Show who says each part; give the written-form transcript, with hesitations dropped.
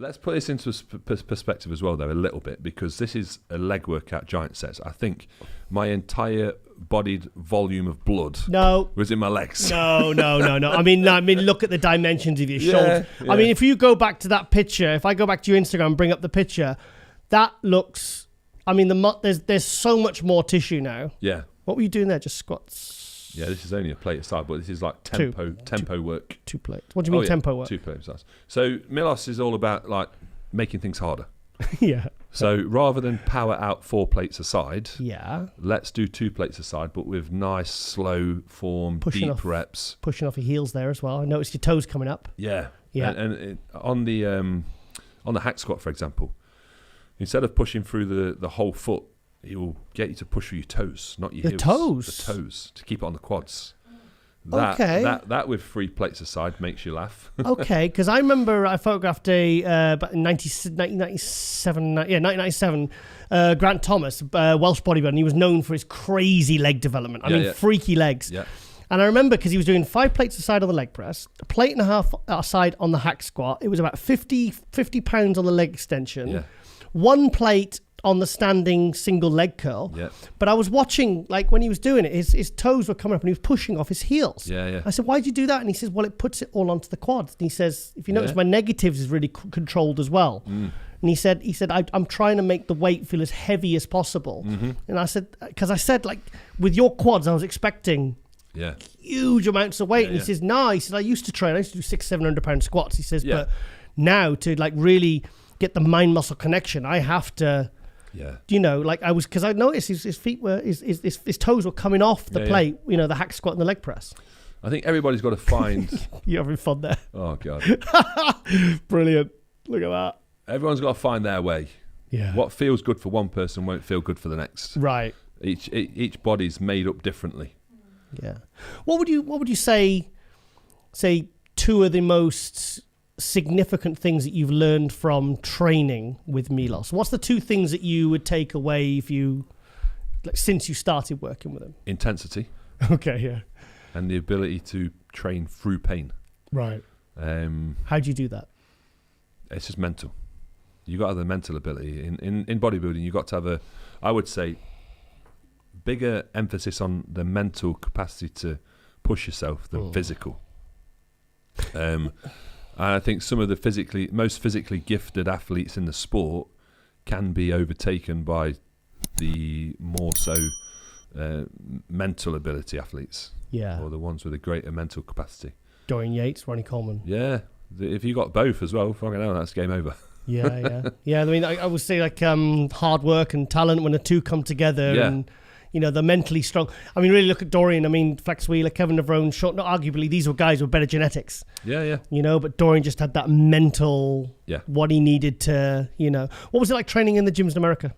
Speaker 1: Let's put this into perspective as well, though, a little bit, because this is a leg workout Giant says. I think my entire bodied volume of blood was in my legs.
Speaker 2: No. I mean, look at the dimensions of your shoulder. Yeah. I mean, if you go back to that picture, if I go back to your Instagram and bring up the picture, that looks. I mean, there's so much more tissue now.
Speaker 1: Yeah.
Speaker 2: What were you doing there? Just squats.
Speaker 1: Yeah, this is only a plate aside, but this is like tempo work.
Speaker 2: 2 plates. What do you mean tempo work?
Speaker 1: 2 plates aside. So Milos is all about like making things harder.
Speaker 2: Yeah.
Speaker 1: So rather than power out 4 plates aside, let's do 2 plates aside, but with nice, slow form, deep reps. Pushing
Speaker 2: off your heels there as well. I noticed your toes coming up.
Speaker 1: Yeah. And on the hack squat, for example, instead of pushing through the whole foot, he will get you to push through your toes, not your heels. The toes, to keep it on the quads. That with 3 plates aside makes you laugh.
Speaker 2: Okay, because I remember I photographed in 1997, Grant Thomas, Welsh bodybuilder, and he was known for his crazy leg development. I mean, freaky legs. Yeah. And I remember because he was doing 5 plates aside on the leg press, a plate and a half aside on the hack squat. It was about 50 pounds on the leg extension. Yeah. 1 plate on the standing single leg curl. Yeah. But I was watching, like when he was doing it, his toes were coming up and he was pushing off his heels. Yeah. I said, why'd you do that? And he says, well, it puts it all onto the quads. And he says, if you notice, my negatives is really controlled as well. And he said, I'm trying to make the weight feel as heavy as possible. Mm-hmm. And I said, because I said, like, with your quads, I was expecting huge amounts of weight. And he says, no, he said, I used to do 600-700 pound squats. He says, but now to like really get the mind muscle connection, I have to. Yeah, because I noticed his feet were his toes were coming off the plate. The hack squat and the leg press.
Speaker 1: I think everybody's got to find.
Speaker 2: You're having fun there.
Speaker 1: Oh god,
Speaker 2: brilliant! Look at that.
Speaker 1: Everyone's got to find their way. Yeah. What feels good for one person won't feel good for the next.
Speaker 2: Right.
Speaker 1: Each body's made up differently.
Speaker 2: Yeah. What would you say 2 of the most significant things that you've learned from training with Milos? What's the 2 things that you would take away since you started working with him?
Speaker 1: Intensity.
Speaker 2: Okay, yeah.
Speaker 1: And the ability to train through pain.
Speaker 2: Right. How do you do that?
Speaker 1: It's just mental. You got to have the mental ability. In bodybuilding, you got to have I would say, bigger emphasis on the mental capacity to push yourself than physical. I think some of the most physically gifted athletes in the sport can be overtaken by the more so mental ability athletes. Yeah. Or the ones with a greater mental capacity.
Speaker 2: Dorian Yates, Ronnie Coleman.
Speaker 1: Yeah. If you got both as well, fucking hell, that's game over.
Speaker 2: Yeah. I mean, I would say like hard work and talent when the 2 come together and they're mentally strong. I mean, really look at Dorian. I mean, Flex Wheeler, Kevin Navrone, arguably these were guys with better genetics. Yeah. But Dorian just had that mental, what he needed to, What was it like training in the gyms in America?